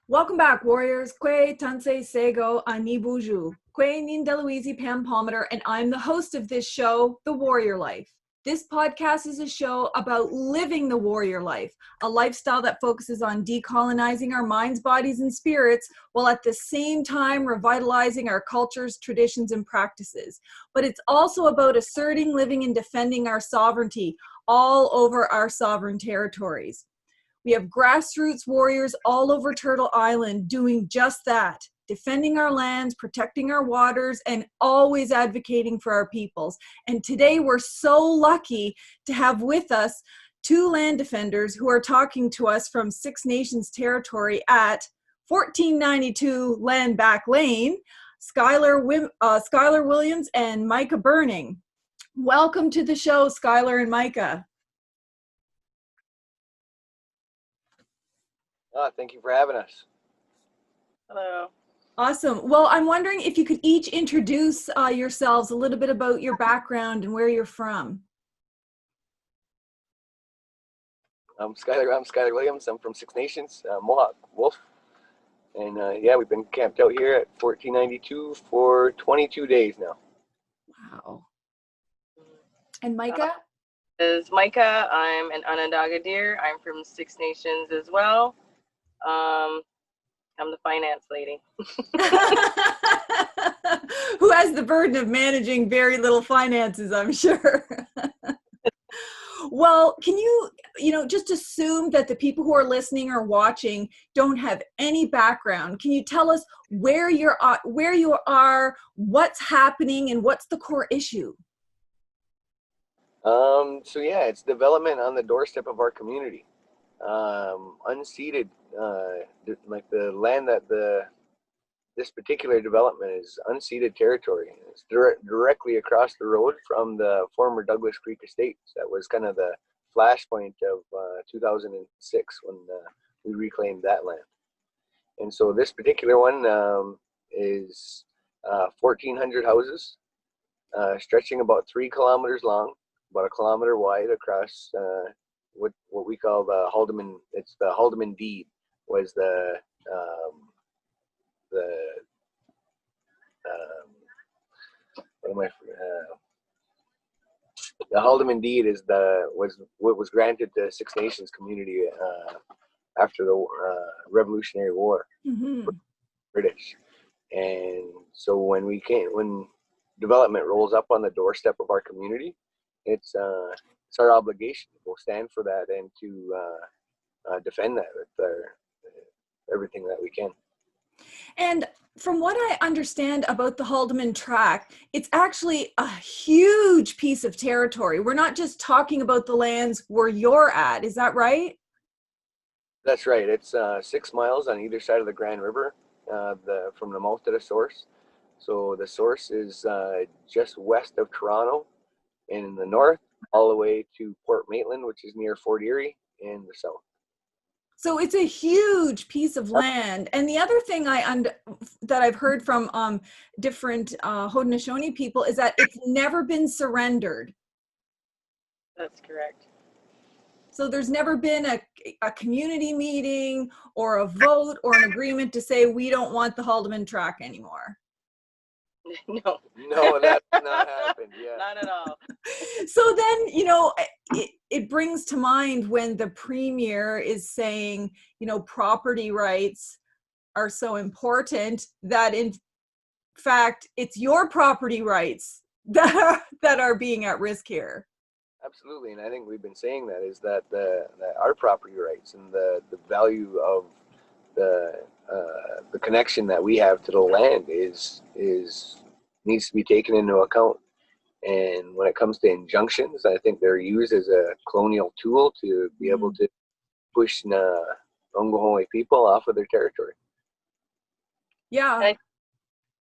Welcome back, warriors. Kwe Tansei Sego Anibuju. Kwe Nindeluizi Pam Palmater, and I'm the host of this show, The Warrior Life. This podcast is a show about living the warrior life, a lifestyle that focuses on decolonizing our minds, bodies, and spirits, while at the same time revitalizing our cultures, traditions, and practices. But it's also about asserting, living, and defending our sovereignty all over our sovereign territories. We have grassroots warriors all over Turtle Island doing just that, defending our lands, protecting our waters, and always advocating for our peoples. And today we're so lucky to have with us two land defenders who are talking to us from Six Nations territory at 1492 Land Back Lane, Skyler Williams and Myka Burning. Welcome to the show, Skyler and Myka. Thank you for having us. Hello. Awesome. Well, I'm wondering if you could each introduce yourselves a little bit about your background and where you're from. I'm Skyler Williams. I'm from Six Nations, Mohawk Wolf. And we've been camped out here at 1492 for 22 days now. Wow. And Myka? Is Myka. I'm an Onondaga deer. I'm from Six Nations as well. I'm the finance lady. Who has the burden of managing very little finances, I'm sure. Well, can you just assume that the people who are listening or watching don't have any background? Can you tell us where you are, what's happening, and what's the core issue? It's development on the doorstep of our community. Unceded, like the land that this particular development is unceded territory. It's directly across the road from the former Douglas Creek Estates. That was kind of the flashpoint of 2006 when we reclaimed that land. And so this particular one is 1,400 houses, stretching about 3 kilometers long, about 1 kilometer wide across what we call the Haudenosaunee. It's the Haudenosaunee deed was the Haudenosaunee deed was what was granted to Six Nations community after the Revolutionary War. Mm-hmm. British. And so when development rolls up on the doorstep of our community, it's our obligation to go stand for that and to defend that with everything that we can. And from what I understand about the Haudenosaunee tract, it's actually a huge piece of territory. We're not just talking about the lands where you're at. Is that right? That's right. It's 6 miles on either side of the Grand River, from the mouth to the source. So the source is just west of Toronto in the north, all the way to Port Maitland, which is near Fort Erie, in the south. So it's a huge piece of land. And the other thing that I've heard from different Haudenosaunee people is that it's never been surrendered. That's correct. So there's never been a community meeting or a vote or an agreement to say we don't want the Haudenosaunee tract anymore. No, that's not happened. Yeah, not at all. So then, it brings to mind when the premier is saying, property rights are so important that in fact, it's your property rights that are being at risk here. Absolutely, and I think we've been saying that is that our property rights and the value of the connection that we have to the land is needs to be taken into account. And when it comes to injunctions, I think they're used as a colonial tool to be able to push Untitled people off of their territory. Yeah.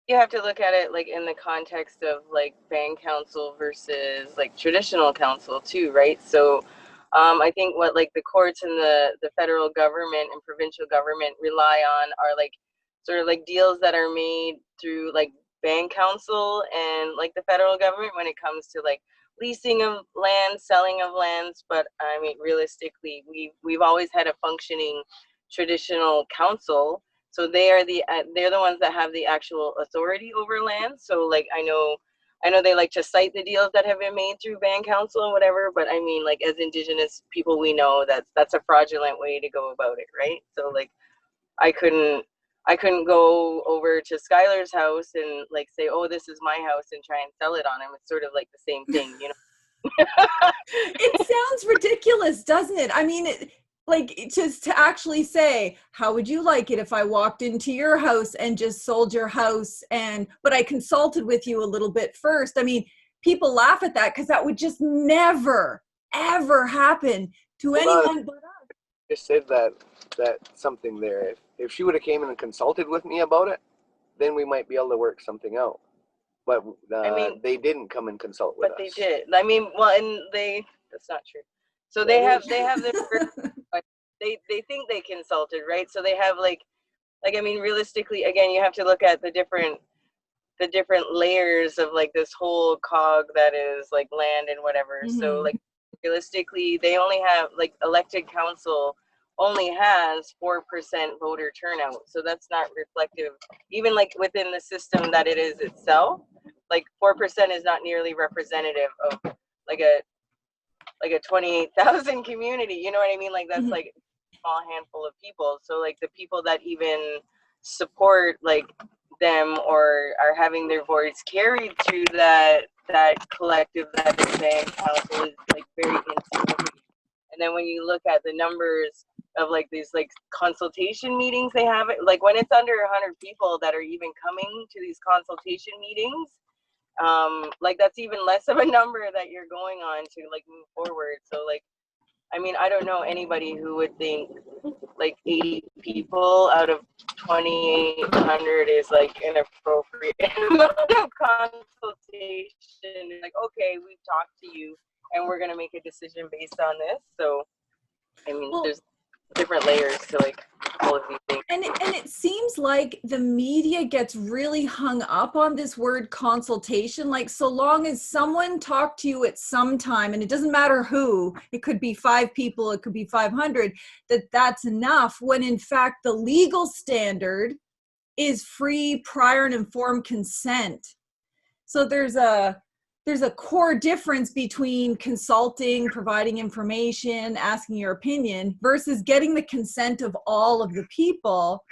You have to look at it like in the context of like band council versus like traditional council too, right? So I think what like the courts and the federal government and provincial government rely on are like sort of like deals that are made through like band council and like the federal government when it comes to like leasing of land, selling of lands. But I mean, realistically, we've always had a functioning traditional council. So they're the ones that have the actual authority over land. So like I know they like to cite the deals that have been made through band council and whatever, but I mean, like, as Indigenous people, we know that's a fraudulent way to go about it, right? So like I couldn't go over to Skyler's house and like say, oh, this is my house, and try and sell it on him. It's sort of like the same thing, you know. It sounds ridiculous, doesn't it? I mean, like, just to actually say, how would you like it if I walked into your house and just sold your house, but I consulted with you a little bit first? I mean, people laugh at that because that would just never, ever happen to anyone but us. Just said that something there. If she would have came in and consulted with me about it, then we might be able to work something out. But I mean, they didn't come and consult with us. But they did. I mean, well, and that's not true. So they have their they think they consulted, right? So they have like I mean, realistically, again, you have to look at the different layers of like this whole cog that is like land and whatever. Mm-hmm. So like realistically, they only have like elected council only has 4% voter turnout. So that's not reflective, even like within the system that it is itself. Like 4% is not nearly representative of like a 28,000 community. You know what I mean? Like that's mm-hmm. like a small handful of people. So like the people that even support like them or are having their voice carried through that collective that is band council is like very insignificant. And then when you look at the numbers of like these like consultation meetings they have, like when it's under 100 people that are even coming to these consultation meetings, like that's even less of a number that you're going on to like move forward. So like, I mean, I don't know anybody who would think like 80 people out of 2,800 is like an appropriate amount of consultation. Like, okay, we've talked to you and we're gonna make a decision based on this. So, I mean, there's different layers to like all of these things. And it seems like the media gets really hung up on this word consultation. Like, so long as someone talked to you at some time, and it doesn't matter who, it could be 5 people, it could be 500, that's enough, when in fact the legal standard is free, prior, and informed consent. So there's a core difference between consulting, providing information, asking your opinion, versus getting the consent of all of the people.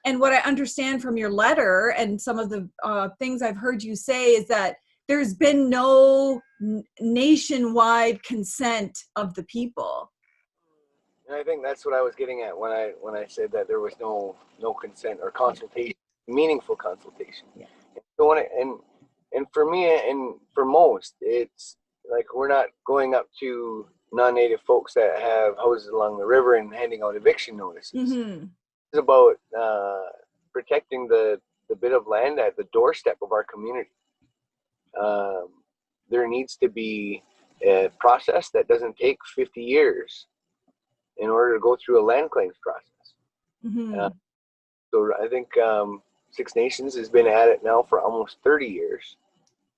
And what I understand from your letter and some of the things I've heard you say is that there's been no nationwide consent of the people. And I think that's what I was getting at when I said that there was no consent or consultation, meaningful consultation. Yeah. So and for me and for most, it's like we're not going up to non-native folks that have houses along the river and handing out eviction notices. Mm-hmm. It's about protecting the bit of land at the doorstep of our community. There needs to be a process that doesn't take 50 years in order to go through a land claims process. Mm-hmm. So I think Six Nations has been at it now for almost 30 years.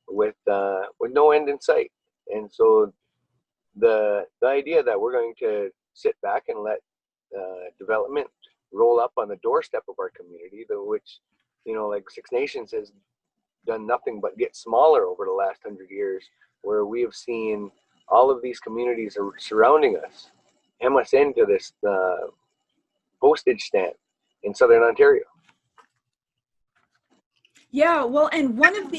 With no end in sight. And so the idea that we're going to sit back and let development roll up on the doorstep of our community, which, you know, like Six Nations has done nothing but get smaller over the last 100 years, where we have seen all of these communities surrounding us hem us into this postage stamp in Southern Ontario. Yeah, well, and one of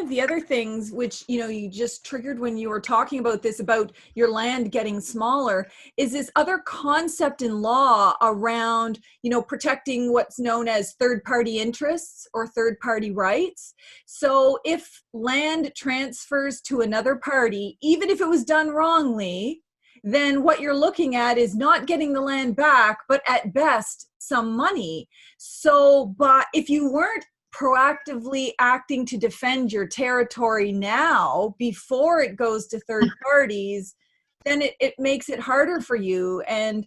the other things which, you know, you just triggered when you were talking about this, about your land getting smaller, is this other concept in law around, you know, protecting what's known as third-party interests or third-party rights. So if land transfers to another party, even if it was done wrongly, then what you're looking at is not getting the land back, but at best some money. So, but if you weren't proactively acting to defend your territory now before it goes to third parties, then it makes it harder for you. And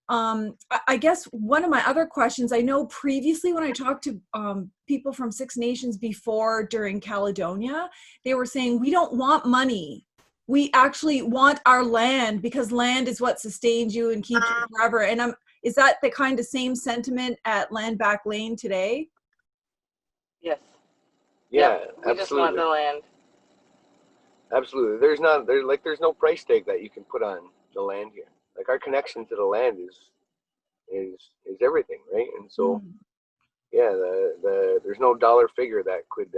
I guess one of my other questions, I know previously when I talked to people from Six Nations before during Caledonia, they were saying, we don't want money. We actually want our land, because land is what sustains you and keeps you forever. And Is that the kind of same sentiment at Land Back Lane today? Yes. Yeah, Yep. We just want absolutely. the land. Absolutely. There's no price tag that you can put on the land here. Like, our connection to the land is everything, right? And so, yeah, there's no dollar figure that could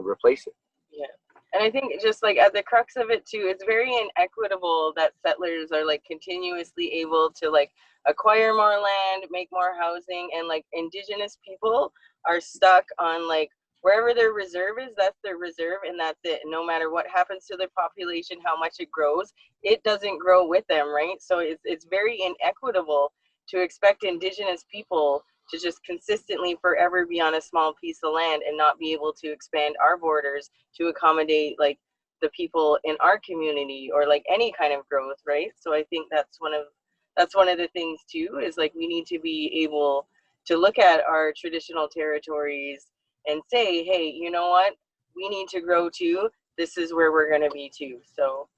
replace it. Yeah. And I think just like at the crux of it too, it's very inequitable that settlers are like continuously able to like acquire more land, make more housing, and like Indigenous people are stuck on like wherever their reserve is, that's their reserve, and that's it. No matter what happens to the population, how much it grows, it doesn't grow with them, right? So it's very inequitable to expect Indigenous people to just consistently forever be on a small piece of land and not be able to expand our borders to accommodate like the people in our community or like any kind of growth, right? So I think that's one of the things too, is like we need to be able to look at our traditional territories and say, hey, you know what, we need to grow too, this is where we're going to be too. So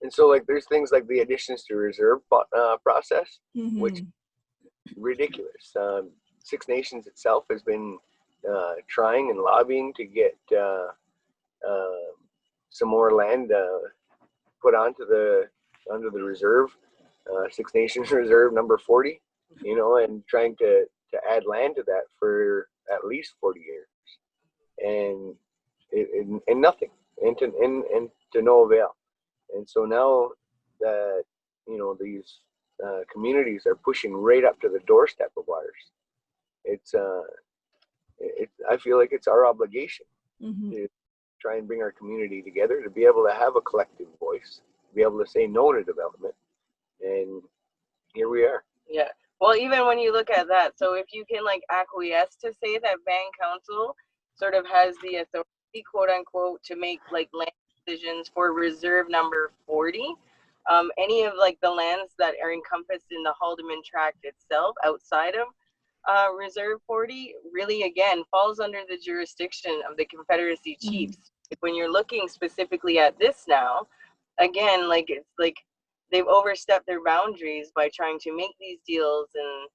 And so, like, there's things like the additions to reserve process, which ridiculous. Six Nations itself has been trying and lobbying to get some more land put onto under the reserve, Six Nations Reserve number 40, and trying to add land to that for at least 40 years, and nothing, and to no avail. And so now that these communities are pushing right up to the doorstep of ours, I feel like it's our obligation to try and bring our community together, to be able to have a collective voice, be able to say no to development. And here we are. yeah. Well, even when you look at that, so if you can like acquiesce to say that Band Council sort of has the authority, quote unquote, to make like land decisions for reserve number 40, any of like the lands that are encompassed in the Haudenosaunee tract itself outside of Reserve 40 really again falls under the jurisdiction of the Confederacy chiefs. When you're looking specifically at this now, again, like it's like they've overstepped their boundaries by trying to make these deals and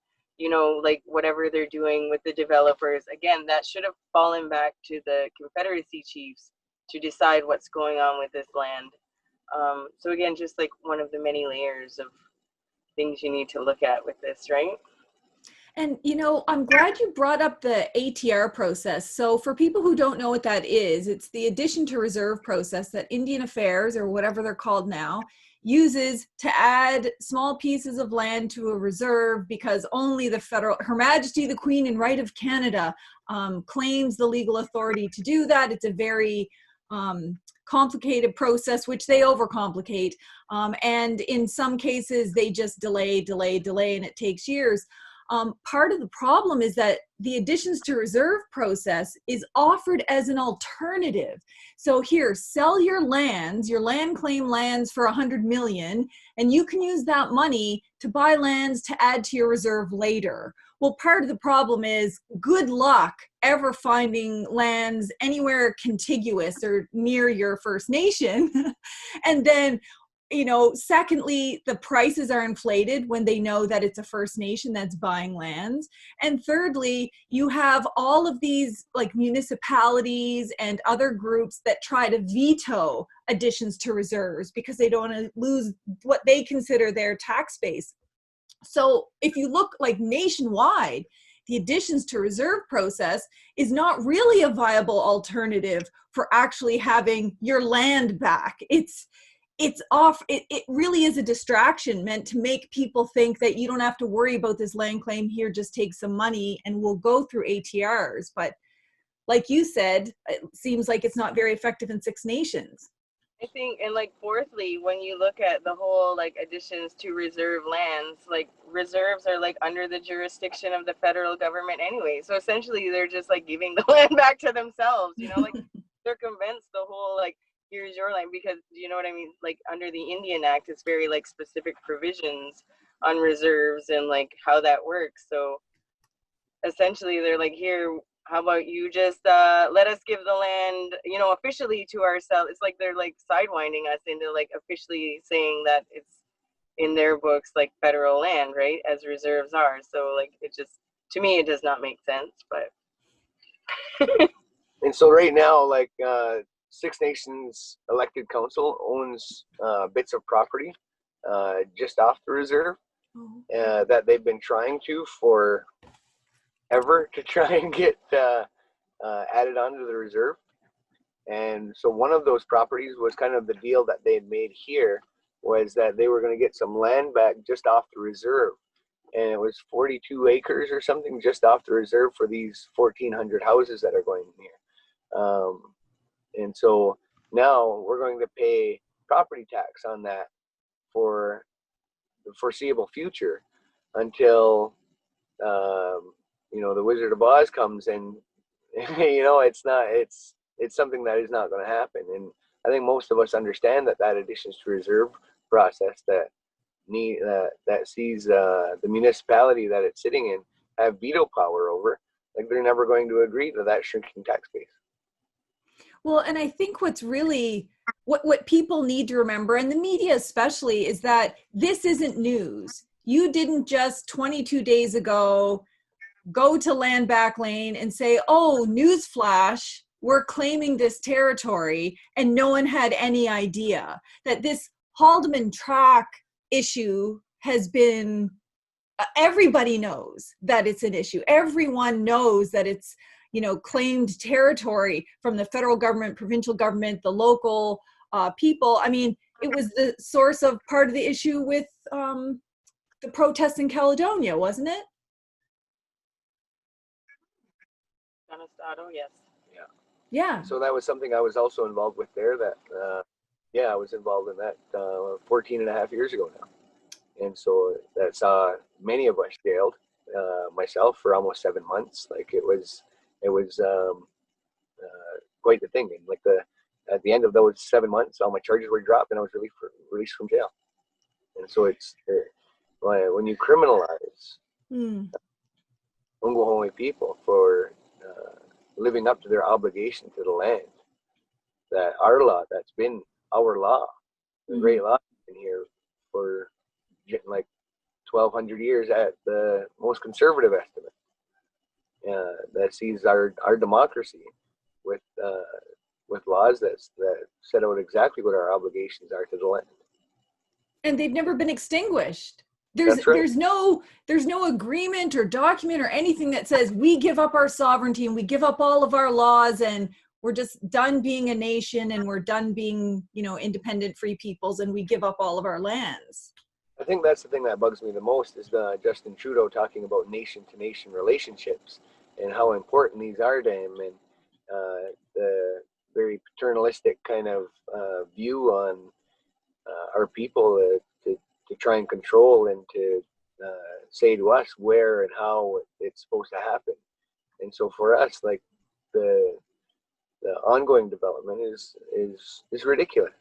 like whatever they're doing with the developers. Again, that should have fallen back to the Confederacy chiefs to decide what's going on with this land. So again, just like one of the many layers of things you need to look at with this, right? And, I'm glad you brought up the ATR process. So for people who don't know what that is, it's the addition to reserve process that Indian Affairs, or whatever they're called now, uses to add small pieces of land to a reserve because only Her Majesty the Queen and Right of Canada claims the legal authority to do that. It's a very complicated process, which they overcomplicate. And in some cases, they just delay, and it takes years. Part of the problem is that the additions to reserve process is offered as an alternative. So here, sell your lands, your land claim lands for $100 million, and you can use that money to buy lands to add to your reserve later. Well, part of the problem is good luck ever finding lands anywhere contiguous or near your First Nation. And then secondly, the prices are inflated when they know that it's a First Nation that's buying lands. And thirdly, you have all of these like municipalities and other groups that try to veto additions to reserves because they don't want to lose what they consider their tax base. So if you look like nationwide, the additions to reserve process is not really a viable alternative for actually having your land back. It really is a distraction meant to make people think that you don't have to worry about this land claim here, just take some money and we'll go through ATRs. But like you said, it seems like it's not very effective in Six Nations. I think, and like fourthly, when you look at the whole like additions to reserve lands, like reserves are like under the jurisdiction of the federal government anyway. So essentially they're just like giving the land back to themselves, like circumvents the whole like, here's your land, because you know what I mean? Like under the Indian Act, it's very like specific provisions on reserves and like how that works. So essentially they're like, here, how about you just let us give the land, officially to ourselves. It's like they're like sidewinding us into like officially saying that it's in their books like federal land, right, as reserves are. So like it just, to me, it does not make sense. But And so right now, like Six Nations elected council owns bits of property just off the reserve that they've been trying to for ever to try and get added onto the reserve. And so one of those properties was kind of the deal that they had made here, was that they were going to get some land back just off the reserve. And it was 42 acres or something just off the reserve for these 1,400 houses that are going in here. And so now we're going to pay property tax on that for the foreseeable future until, the Wizard of Oz comes and, it's something that is not going to happen. And I think most of us understand that additions to reserve process that sees the municipality that it's sitting in have veto power over, like they're never going to agree to that shrinking tax base. Well, and I think what's really what people need to remember, and the media especially, is that this isn't news. You didn't just 22 days ago go to Land Back Lane and say, oh, newsflash, we're claiming this territory, and no one had any idea that this Haldeman track issue has been, everybody knows that it's an issue. Everyone knows that it's, claimed territory from the federal government, provincial government, the local people. I mean, it was the source of part of the issue with the protests in Caledonia, wasn't it? Dockstader, yes. Yeah. So that was something I was also involved with there that, I was involved in that 14 and a half years ago now. And so that saw many of us jailed, myself for almost 7 months. Like it was quite the thing. And like at the end of those 7 months, all my charges were dropped and I was released from jail. And so it's, when you criminalize Untitled people for living up to their obligation to the land, that our law, that's been our law, the great law, been here for like 1,200 years at the most conservative estimate, that sees our democracy with laws that set out exactly what our obligations are to the land. And they've never been extinguished. There's no agreement or document or anything that says we give up our sovereignty and we give up all of our laws and we're just done being a nation and we're done being, independent free peoples and we give up all of our lands. I think that's the thing that bugs me the most is Justin Trudeau talking about nation-to-nation relationships and how important these are to him, and the very paternalistic kind of view on our people to try and control and to say to us where and how it's supposed to happen. And so for us, like the ongoing development is ridiculous.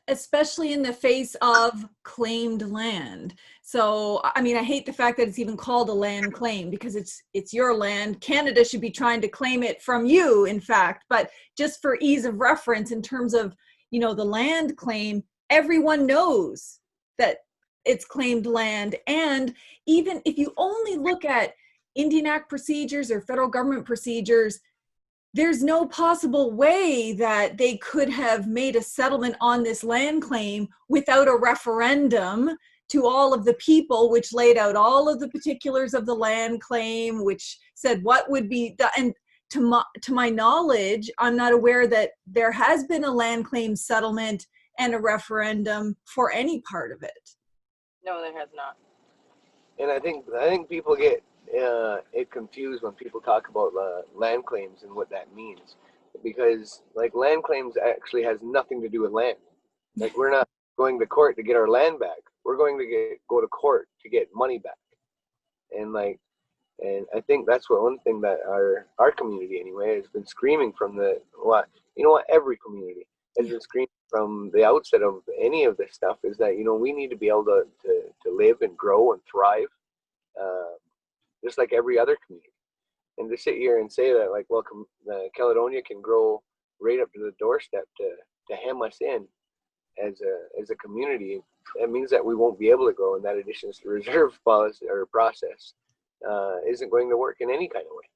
Especially in the face of claimed land. So, I mean, I hate the fact that it's even called a land claim because it's your land. Canada should be trying to claim it from you, in fact. But just for ease of reference, in terms of, the land claim, everyone knows that it's claimed land. And even if you only look at Indian Act procedures or federal government procedures, there's no possible way that they could have made a settlement on this land claim without a referendum to all of the people, which laid out all of the particulars of the land claim, which said what would be the, and to my knowledge, I'm not aware that there has been a land claim settlement and a referendum for any part of it. No, there has not. And I think people get it confused when people talk about land claims and what that means, because like land claims actually has nothing to do with land. Like we're not going to court to get our land back. We're going to go to court to get money back. And I think that's one thing that our community anyway has been screaming from every community has been screaming from the outset of any of this stuff is that, we need to be able to live and grow and thrive, just like every other community. And to sit here and say that, like, Caledonia can grow right up to the doorstep to hem us in, as a community, that means that we won't be able to grow, and that Indigenous reserve policy or process isn't going to work in any kind of way.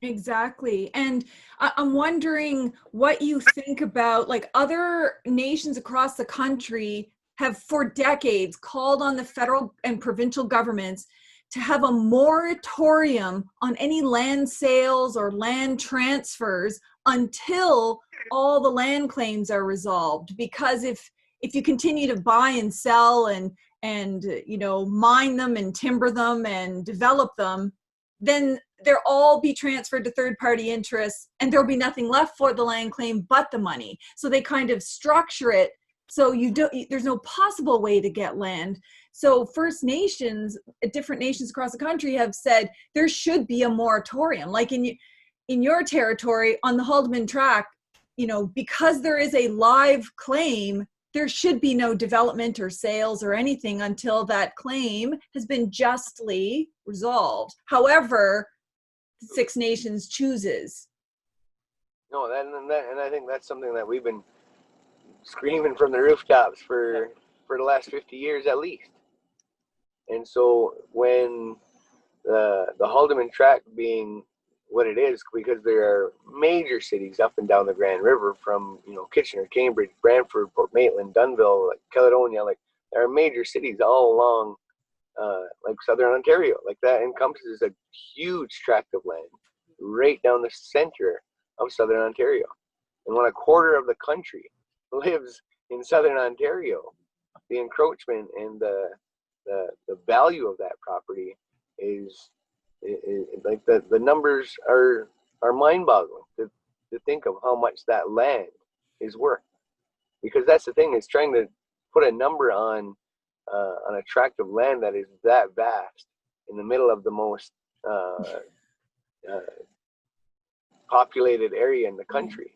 Exactly. And I'm wondering what you think about, like, other nations across the country have for decades called on the federal and provincial governments to have a moratorium on any land sales or land transfers until all the land claims are resolved. Because if you continue to buy and sell and you know, mine them and timber them and develop them, then they'll all be transferred to third-party interests, and there'll be nothing left for the land claim but the money. So they kind of structure it so there's no possible way to get land. So First Nations, different nations across the country, have said there should be a moratorium. Like in your territory on the Haldeman Tract, you know, because there is a live claim, there should be no development or sales or anything until that claim has been justly resolved. However, Six Nations chooses. No, and I think that's something that we've been screaming from the rooftops for the last 50 years at least. And so when the Haldeman Tract being what it is, because there are major cities up and down the Grand River, from, you know, Kitchener, Cambridge, Brantford, Port Maitland, Dunnville, like Caledonia, like there are major cities all along like southern Ontario. Like that encompasses a huge tract of land right down the center of southern Ontario. And when a quarter of the country lives in southern Ontario, the encroachment and the value of that property is like the numbers are mind-boggling to think of how much that land is worth. Because that's the thing, is trying to put a number on a tract of land that is that vast in the middle of the most populated area in the country.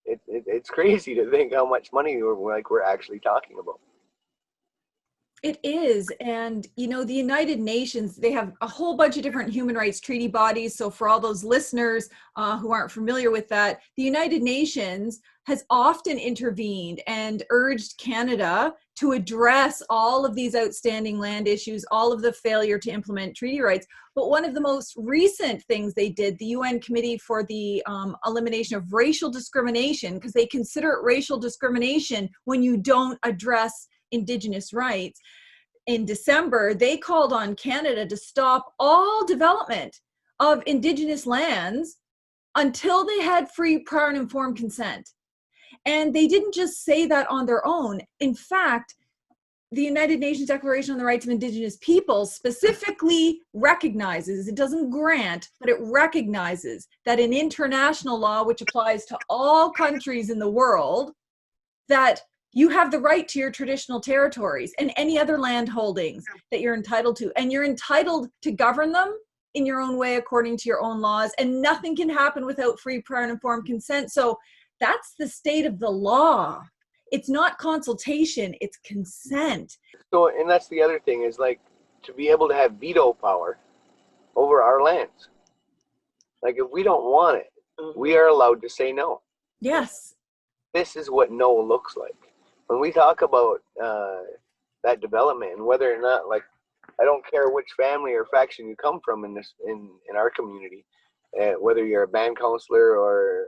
It's crazy to think how much money we're actually talking about. It is. And, you know, the United Nations, they have a whole bunch of different human rights treaty bodies. So for all those listeners who aren't familiar with that, the United Nations has often intervened and urged Canada to address all of these outstanding land issues, all of the failure to implement treaty rights. But one of the most recent things they did, the UN Committee for the Elimination of Racial Discrimination, because they consider it racial discrimination when you don't address Indigenous rights. In December, they called on Canada to stop all development of Indigenous lands until they had free, prior, and informed consent. And they didn't just say that on their own. In fact, the United Nations Declaration on the Rights of Indigenous Peoples specifically recognizes, it doesn't grant, but it recognizes that in international law, which applies to all countries in the world, that you have the right to your traditional territories and any other land holdings that you're entitled to. And you're entitled to govern them in your own way according to your own laws. And nothing can happen without free, prior, and informed consent. So that's the state of the law. It's not consultation, it's consent. So, and that's the other thing, is like to be able to have veto power over our lands. Like if we don't want it, we are allowed to say no. Yes. This is what no looks like. When we talk about that development, and whether or not, like, I don't care which family or faction you come from in our community, whether you're a band counselor or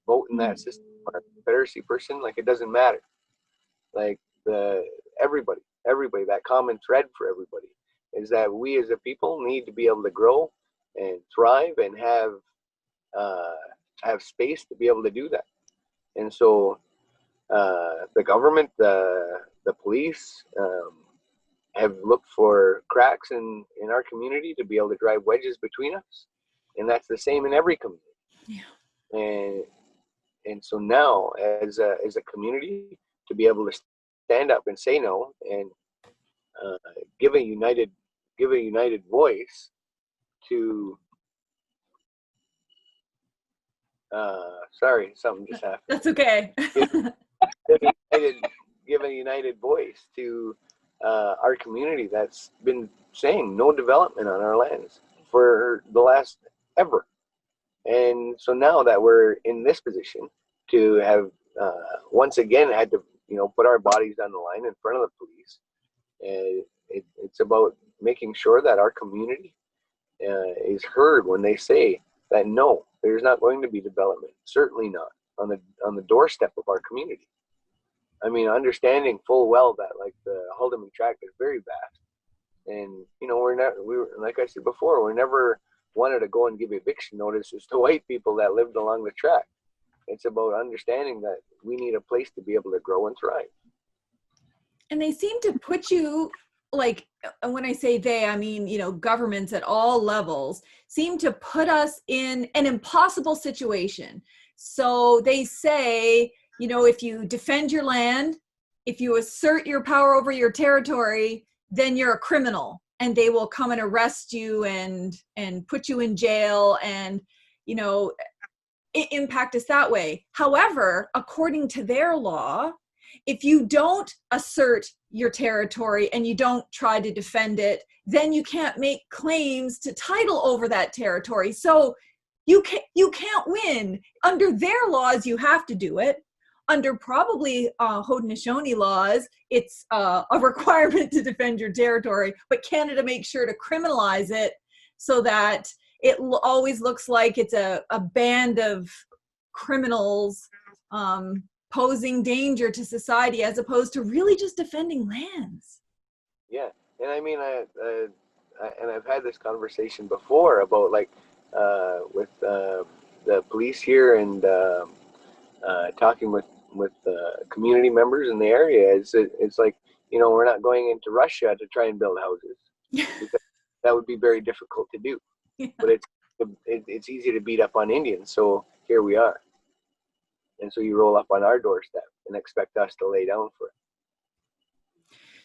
vote in that system or a Confederacy person, like it doesn't matter. Like everybody, that common thread for everybody is that we as a people need to be able to grow and thrive and have space to be able to do that. And so the government, the police have looked for cracks in our community to be able to drive wedges between us, and that's the same in every community. Yeah. And so now, as a community, to be able to stand up and say no and give a united voice to. Sorry, something just happened. That's okay. Give a united voice to our community that's been saying no development on our lands for the last ever. And so now that we're in this position to have once again had to, put our bodies on the line in front of the police. And it's about making sure that our community is heard when they say that no, there's not going to be development, certainly not on the doorstep of our community. I mean, understanding full well that like the Haudenosaunee tract is very vast, and we were, like I said before, we never wanted to go and give eviction notices to white people that lived along the tract. It's about understanding that we need a place to be able to grow and thrive. And they seem to put you, like, when I say they, I mean, governments at all levels seem to put us in an impossible situation. So they say, if you defend your land, if you assert your power over your territory, then you're a criminal, and they will come and arrest you and put you in jail and, impact us that way. However, according to their law, if you don't assert your territory and you don't try to defend it, then you can't make claims to title over that territory. So you can't win. Under their laws, you have to do it. Under probably Haudenosaunee laws, it's a requirement to defend your territory, but Canada makes sure to criminalize it so that it always looks like it's a band of criminals posing danger to society as opposed to really just defending lands. Yeah, and I mean, I've had this conversation before about like with the police here and talking with community members in the area. It's like, we're not going into Russia to try and build houses because that would be very difficult to do. Yeah. But it's easy to beat up on Indians, so here we are. And so you roll up on our doorstep and expect us to lay down for it.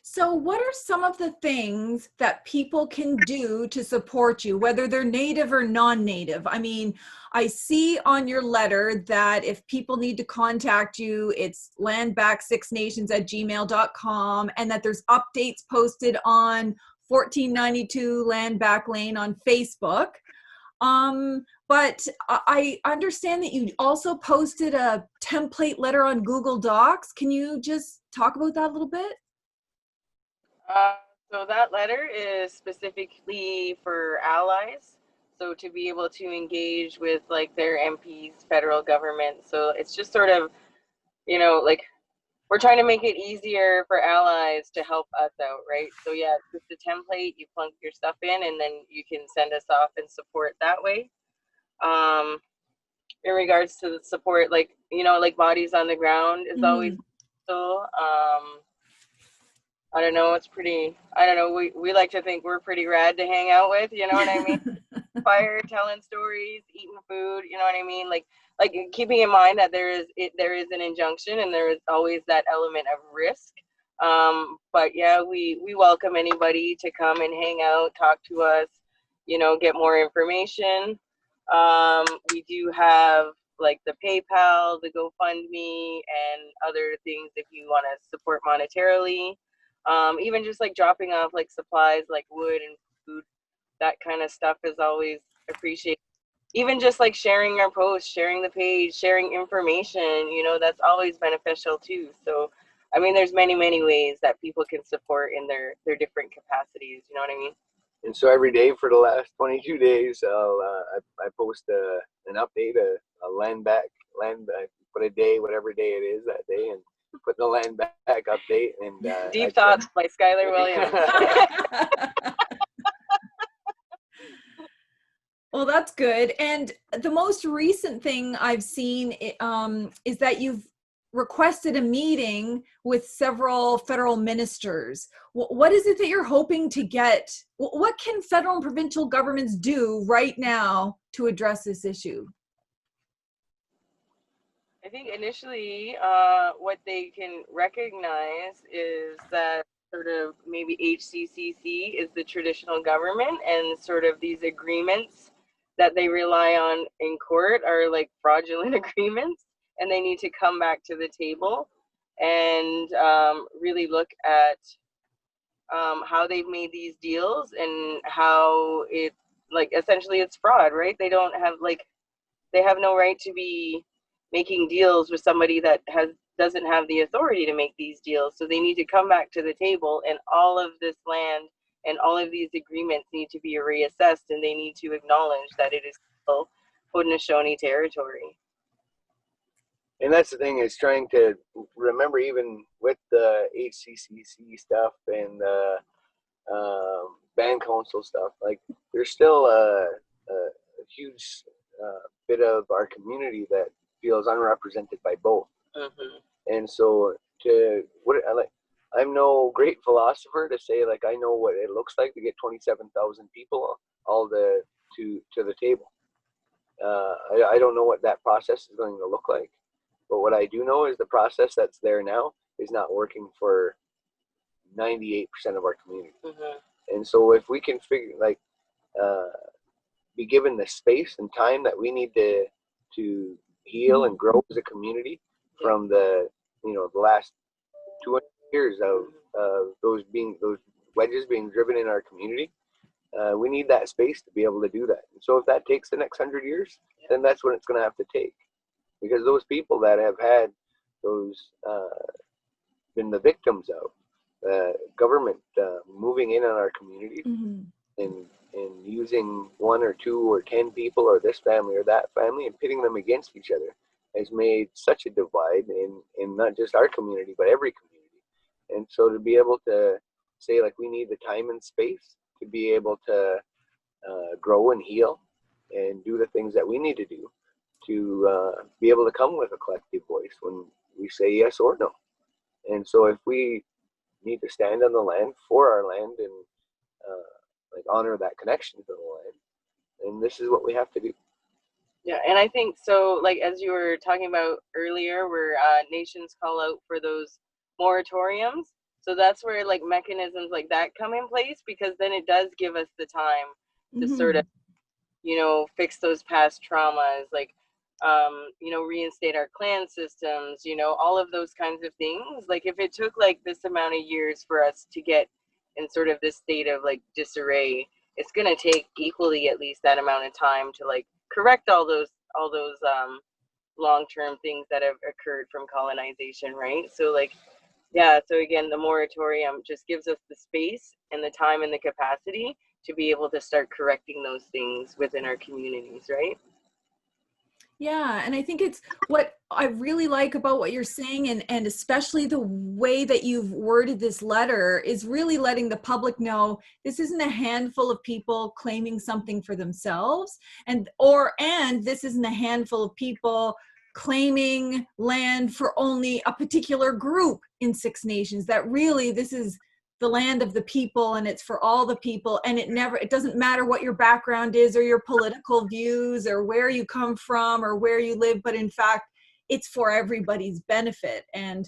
So what are some of the things that people can do to support you, whether they're native or non-native? I mean, I see on your letter that if people need to contact you, it's landback6nations@gmail.com, and that there's updates posted on 1492 Landback Lane on Facebook. But I understand that you also posted a template letter on Google Docs. Can you just talk about that a little bit? So that letter is specifically for allies, so to be able to engage with like their MPs, federal government. So it's just sort of, like we're trying to make it easier for allies to help us out, right? So yeah, it's just a template, you plunk your stuff in and then you can send us off and support that way. In regards to the support, like, like bodies on the ground is always so, I don't know, we like to think we're pretty rad to hang out with, you know what I mean? Fire, telling stories, eating food, you know what I mean? Like keeping in mind that there is an injunction and there is always that element of risk. But yeah, we welcome anybody to come and hang out, talk to us, get more information. We do have like the PayPal, the GoFundMe, and other things if you want to support monetarily. Even just like dropping off like supplies like wood and food, that kind of stuff is always appreciated. Even just like sharing our posts, sharing the page, sharing information, that's always beneficial too. So, I mean, there's many, many ways that people can support in their different capacities, you know what I mean? And so every day for the last 22 days, I post an update, a land back, put a day, whatever day it is that day, and put the land back update. And Deep Thoughts by Skyler Williams. Well, that's good. And the most recent thing I've seen is that you've requested a meeting with several federal ministers. What is it that you're hoping to get? What can federal and provincial governments do right now to address this issue? I think initially what they can recognize is that sort of maybe HCCC is the traditional government, and sort of these agreements that they rely on in court are like fraudulent agreements, and they need to come back to the table and really look at how they've made these deals and how it, like, essentially it's fraud, right? They don't have, like, they have no right to be making deals with somebody that doesn't have the authority to make these deals. So they need to come back to the table, and all of this land and all of these agreements need to be reassessed, and they need to acknowledge that it is still Haudenosaunee territory. And that's the thing, is trying to remember, even with the HCCC stuff and the band council stuff, like there's still a huge bit of our community that feels unrepresented by both. And so I'm no great philosopher to say like I know what it looks like to get 27,000 people all to the table. I don't know what that process is going to look like, but what I do know is the process that's there now is not working for 98% of our community. And so if we can be given the space and time that we need to heal and grow as a community from the last 200 years of those wedges being driven in our community, we need that space to be able to do that. And so if that takes the next 100 years, then that's what it's going to have to take. Because those people that have had those been the victims of government moving in on our community and using 1 or 2 or 10 people or this family or that family and pitting them against each other has made such a divide in not just our community but every community. And so to be able to say like we need the time and space to be able to grow and heal and do the things that we need to do to be able to come with a collective voice when we say yes or no. And so if we need to stand on the land for our land and honor that connection to the land, and this is what we have to do. Yeah, and I think so, like as you were talking about earlier, where nations call out for those moratoriums, so that's where like mechanisms like that come in place, because then it does give us the time to sort of fix those past traumas, like reinstate our clan systems, all of those kinds of things. Like if it took like this amount of years for us to get in sort of this state of like disarray, it's going to take equally at least that amount of time to like correct all those long-term things that have occurred from colonization, right? So like, yeah, so again, the moratorium just gives us the space and the time and the capacity to be able to start correcting those things within our communities, right? Yeah, and I think it's what I really like about what you're saying, and especially the way that you've worded this letter is really letting the public know this isn't a handful of people claiming something for themselves, and this isn't a handful of people claiming land for only a particular group in Six Nations. That really this is the land of the people, and it's for all the people, and it doesn't matter what your background is or your political views or where you come from or where you live, but in fact it's for everybody's benefit. And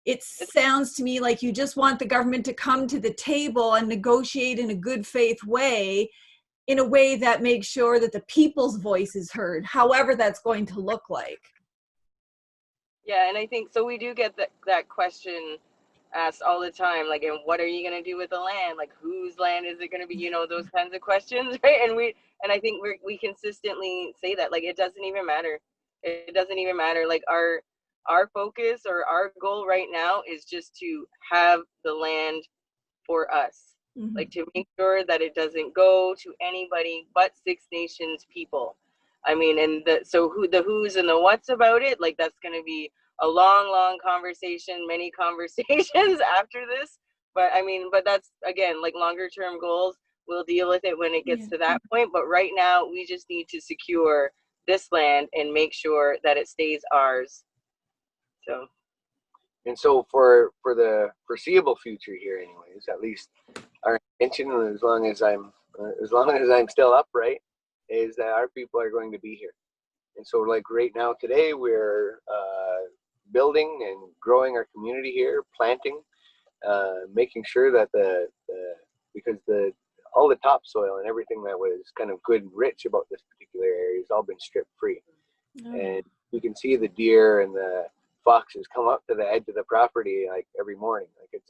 it sounds to me like you just want the government to come to the table and negotiate in a good faith way, in a way that makes sure that the people's voice is heard, however that's going to look like. Yeah, and I think so we do get that question asked all the time, like, and what are you going to do with the land? Like, whose land is it going to be? Those kinds of questions, right? And I think we consistently say that, like, it doesn't even matter. It doesn't even matter. Like, our focus or our goal right now is just to have the land for us, like to make sure that it doesn't go to anybody but Six Nations people. I mean, and the who's and the what's about it, like that's going to be a long conversation, many conversations after this. But I mean, but that's again, like longer term goals. We'll deal with it when it gets to that point. But right now, we just need to secure this land and make sure that it stays ours. So. And so for the foreseeable future here, anyways, at least our intention, as long as I'm still upright, is that our people are going to be here. And so like right now today, we're building and growing our community here, planting, making sure that because all the topsoil and everything that was kind of good and rich about this particular area has all been stripped free. And you can see the deer and the foxes come up to the edge of the property like every morning. Like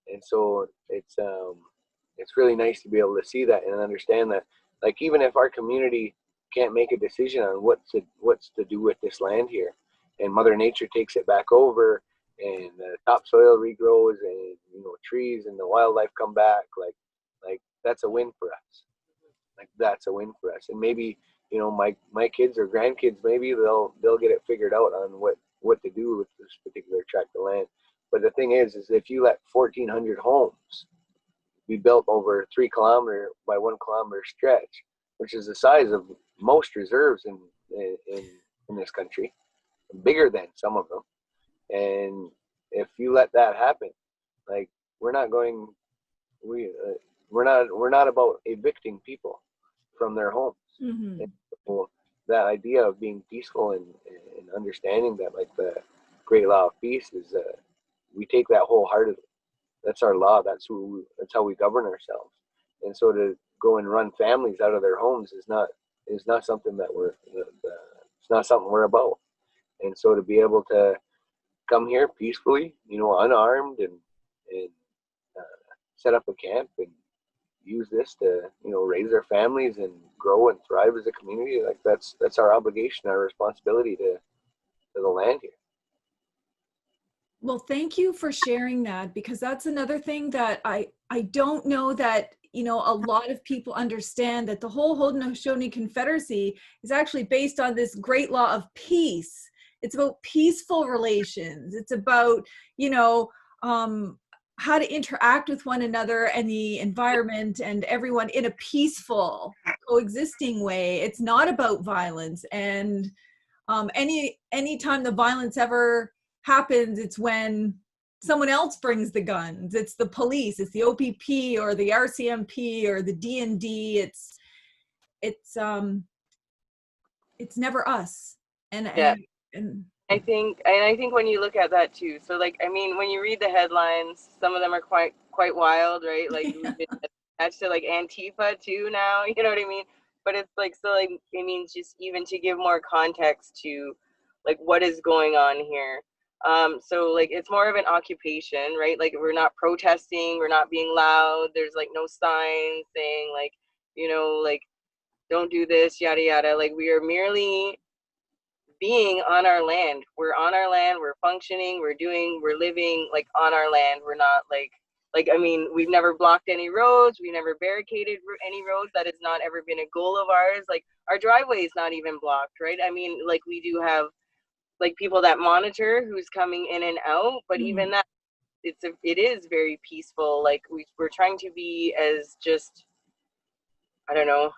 and so it's really nice to be able to see that and understand that, like, even if our community can't make a decision on what's to do with this land here, and Mother Nature takes it back over, and the topsoil regrows, and trees and the wildlife come back. Like that's a win for us. Like that's a win for us. And maybe my kids or grandkids, maybe they'll get it figured out on what to do with this particular tract of land. But the thing is if you let 1,400 homes be built over a 3 kilometer by 1 kilometer stretch, which is the size of most reserves in this country, bigger than some of them. And if you let that happen, like we're not about evicting people from their homes. Mm-hmm. And so that idea of being peaceful and understanding that, like, the great law of peace is, we take that wholeheartedly. That's our law. That's how we govern ourselves. And so to go and run families out of their homes is not something that it's not something we're about. And so to be able to come here peacefully, unarmed, and set up a camp and use this to raise their families and grow and thrive as a community, like that's our obligation, our responsibility to the land here. Well, thank you for sharing that, because that's another thing that I don't know that a lot of people understand, that the whole Haudenosaunee Confederacy is actually based on this great law of peace. It's about peaceful relations. It's about how to interact with one another and the environment and everyone in a peaceful, coexisting way. It's not about violence. And anytime the violence ever happens, it's when someone else brings the guns. It's the police, it's the OPP or the RCMP or the D&D. It's never us. And I think when you look at that too, so like, I mean, when you read the headlines, some of them are quite wild, right? Like we've been attached to like Antifa too now, you know what I mean? But it's like, so like, I mean, just even to give more context to like what is going on here. So like, it's more of an occupation, right? Like we're not protesting, we're not being loud. There's like no signs saying like, like don't do this, yada, yada. Like we are merely being on our land. We're on our land, we're functioning, we're living like on our land. We're not like, I mean, we've never blocked any roads, we never barricaded any roads. That has not ever been a goal of ours. Like our driveway is not even blocked, right? I mean, like we do have like people that monitor who's coming in and out, but even that, it is very peaceful. Like we're trying to be as just, I don't know,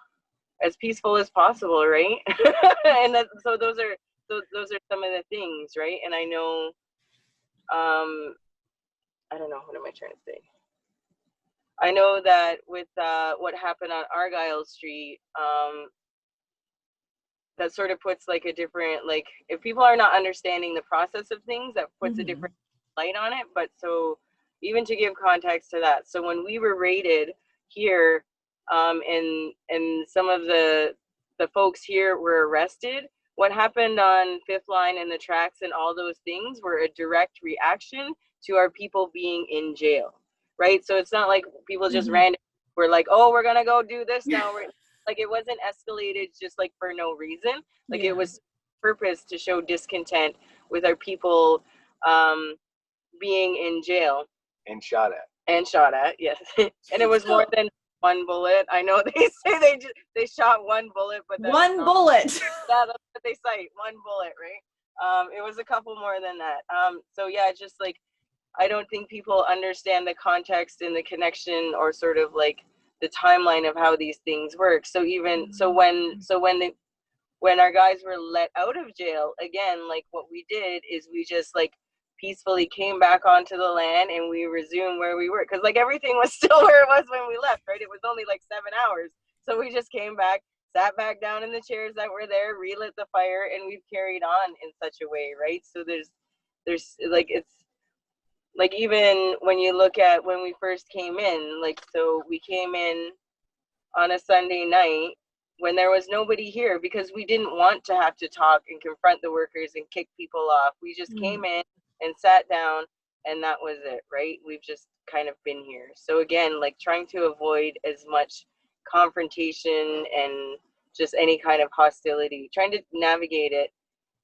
as peaceful as possible, right? And so those are some of the things, right? And I know, I don't know, what am I trying to say? I know that with what happened on Argyle Street, that sort of puts like a different, like if people are not understanding the process of things, that puts a different light on it. But so even to give context to that, so when we were raided here, and some of the folks here were arrested, what happened on Fifth Line and the tracks and all those things were a direct reaction to our people being in jail, right? So it's not like people just randomly were like, oh, we're gonna go do this now. Like it wasn't escalated just like for no reason. Like it was purpose to show discontent with our people being in jail. And shot at, yes. And it was more than one bullet. I know they say they shot one bullet, but that's one bullet. Yeah, that's what they cite, one bullet, right? It was a couple more than that. So yeah, just like I don't think people understand the context and the connection, or sort of like the timeline of how these things work. So even when our guys were let out of jail, again, like what we did is we just like peacefully came back onto the land and we resumed where we were, because like everything was still where it was when we left, right? It was only like 7 hours, so we just came back, sat back down in the chairs that were there, relit the fire, and we've carried on in such a way, right? So there's like, it's like, even when you look at when we first came in, like, so we came in on a Sunday night when there was nobody here, because we didn't want to have to talk and confront the workers and kick people off. We just came in and sat down, and that was it, right? We've just kind of been here. So again, like trying to avoid as much confrontation and just any kind of hostility, trying to navigate it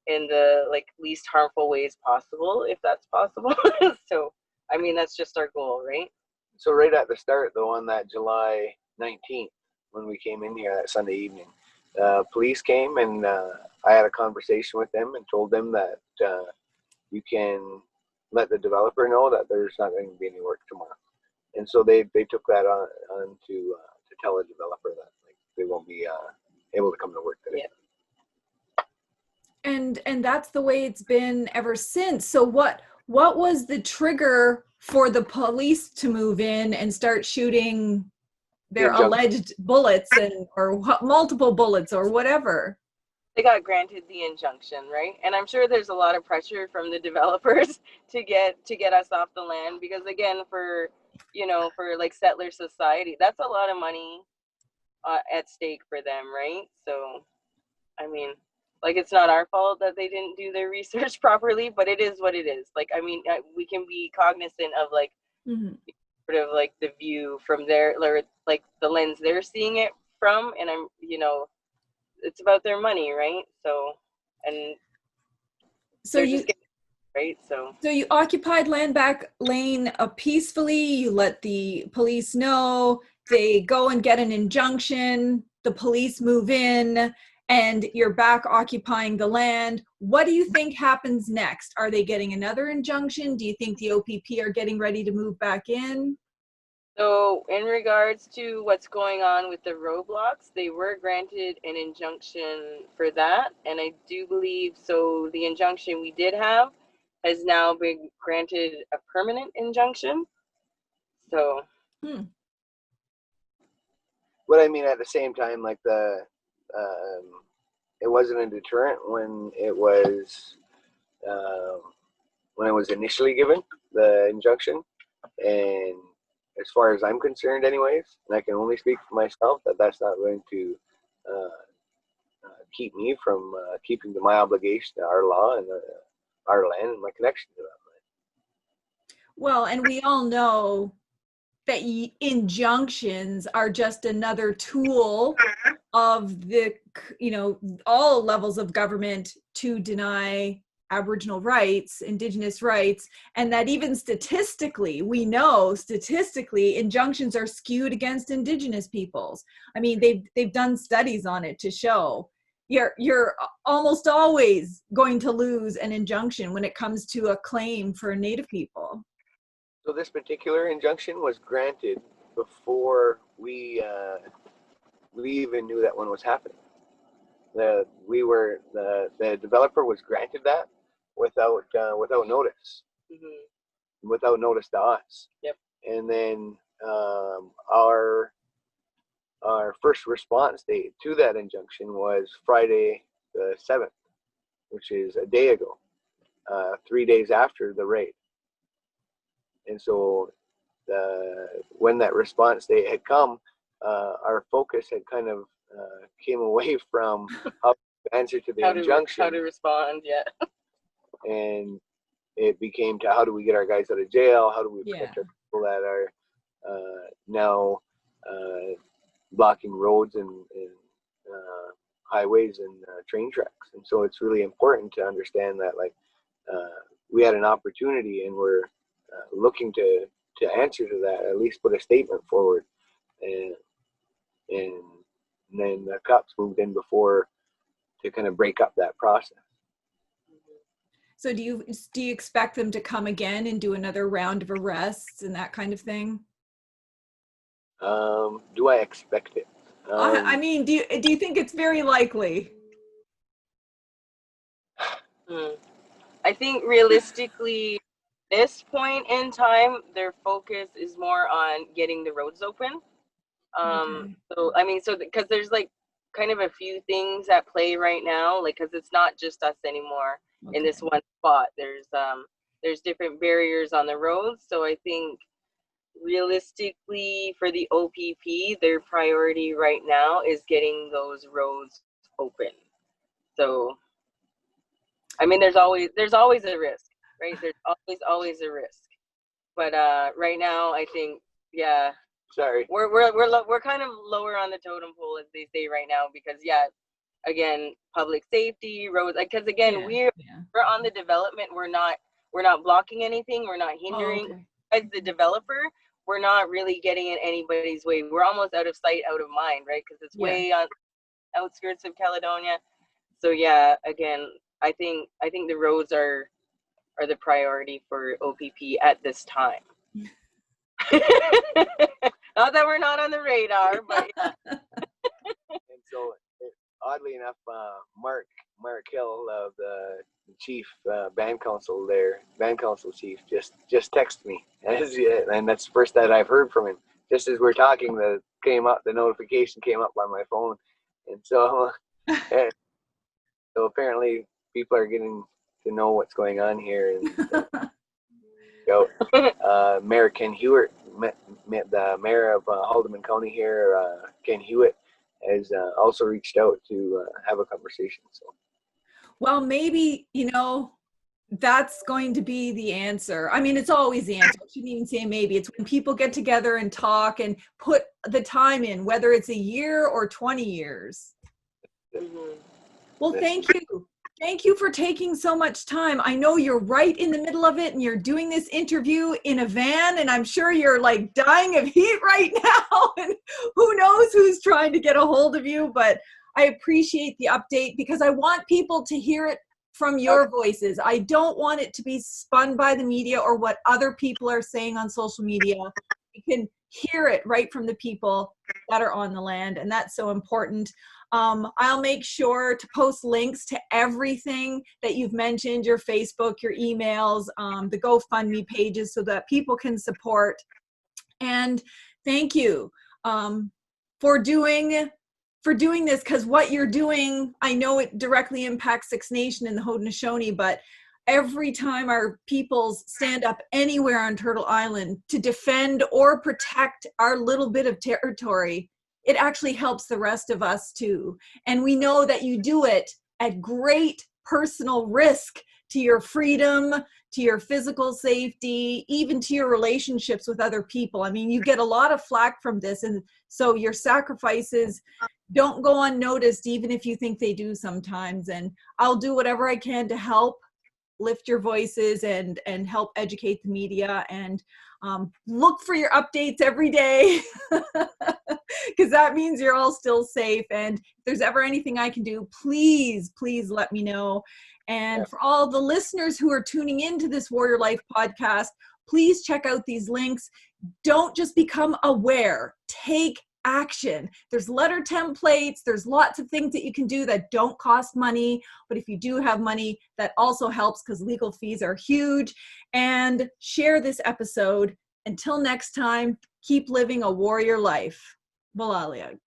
in the like least harmful ways possible, if that's possible. So, I mean, that's just our goal, right? So right at the start, though, on that July 19th, when we came in here that Sunday evening, police came and I had a conversation with them and told them that you can let the developer know that there's not going to be any work tomorrow. And so they took that on to tell the developer that like they won't be able to come to work today. Yeah. And that's the way it's been ever since. So what was the trigger for the police to move in and start shooting their alleged bullets or multiple bullets or whatever? They got granted the injunction, right? And I'm sure there's a lot of pressure from the developers to get us off the land, because again, for like settler society, that's a lot of money at stake for them, right? So, I mean, like, it's not our fault that they didn't do their research properly, but it is what it is. Like, I mean, we can be cognizant of like sort of like the view from their, like the lens they're seeing it from, and I'm, it's about their money, right? So, and so you just getting, right? So you occupied land back lane peacefully. You let the police know. They go and get an injunction. The police move in, and you're back occupying the land. What do you think happens next? Are they getting another injunction? Do you think the OPP are getting ready to move back in? So in regards to what's going on with the roadblocks, they were granted an injunction for that. And I do believe, so the injunction we did have has now been granted a permanent injunction. So. But I mean, at the same time, like it wasn't a deterrent when it was initially given, the injunction. And as far as I'm concerned, anyways, and I can only speak for myself, that's not going to keep me from keeping to my obligation to our law and our land and my connection to that land. Well, and we all know that injunctions are just another tool of the, all levels of government to deny Aboriginal rights, Indigenous rights, and that even statistically, we know statistically injunctions are skewed against Indigenous peoples. I mean, they've done studies on it to show you're almost always going to lose an injunction when it comes to a claim for Native people. So this particular injunction was granted before we even knew that one was happening. The developer was granted that without notice, without notice to us. Yep. And then our first response date to that injunction was Friday the 7th, which is a day ago, 3 days after the raid. And so when that response date had come, our focus had kind of came away from how to answer to the injunction. How to respond, yeah. And it became to how do we get our guys out of jail? How do we protect our people that are now blocking roads and highways and train tracks? And so it's really important to understand that, like, we had an opportunity and we're looking to answer to that, at least put a statement forward, and then the cops moved in before to kind of break up that process. So do you expect them to come again and do another round of arrests and that kind of thing? Do I expect it? I mean, do you think it's very likely? I think realistically, this point in time, their focus is more on getting the roads open. Okay. So I mean, because there's like kind of a few things at play right now, like, because it's not just us anymore in this one spot. There's different barriers on the roads. So I think realistically for the OPP, their priority right now is getting those roads open. So I mean, there's always a risk, right? There's always a risk. But right now, I think, yeah, Sorry. We're kind of lower on the totem pole, as they say right now, because again, public safety, roads, because again, we're on the development. We're not blocking anything. We're not hindering. Okay. As the developer, we're not really getting in anybody's way. We're almost out of sight, out of mind, right? Because it's way on outskirts of Caledonia. So yeah, again, I think the roads are the priority for OPP at this time. Not that we're not on the radar, but yeah. And so, oddly enough, Mark Hill, the chief band council chief, just texted me, and that's the first that I've heard from him. Just as we're talking, the notification came up on my phone, and so so apparently people are getting to know what's going on here. And Mayor Ken Hewitt, the mayor of Haldimand County here, Ken Hewitt, has also reached out to have a conversation. So, well, maybe, that's going to be the answer. I mean, it's always the answer. I shouldn't even say maybe. It's when people get together and talk and put the time in, whether it's a year or 20 years. Mm-hmm. Well, thank you. Thank you for taking so much time. I know you're right in the middle of it and you're doing this interview in a van, and I'm sure you're like dying of heat right now. And who knows who's trying to get a hold of you, but I appreciate the update because I want people to hear it from your voices. I don't want it to be spun by the media or what other people are saying on social media. You can hear it right from the people that are on the land, and that's so important. I'll make sure to post links to everything that you've mentioned, your Facebook, your emails, the GoFundMe pages, so that people can support. And thank you for doing this, because what you're doing, I know it directly impacts Six Nation and the Haudenosaunee, but every time our peoples stand up anywhere on Turtle Island to defend or protect our little bit of territory, it actually helps the rest of us too. And we know that you do it at great personal risk to your freedom, to your physical safety, even to your relationships with other people. I mean, you get a lot of flack from this, and so your sacrifices don't go unnoticed, even if you think they do sometimes. And I'll do whatever I can to help lift your voices and help educate the media, and look for your updates every day, because that means you're all still safe. And if there's ever anything I can do, please let me know. And for all the listeners who are tuning into this Warrior Life podcast, please check out these links. Don't just become aware, take action. There's letter templates, there's lots of things that you can do that don't cost money, but if you do have money, that also helps, because legal fees are huge. And share this episode. Until next time, keep living a warrior life. Balaliag.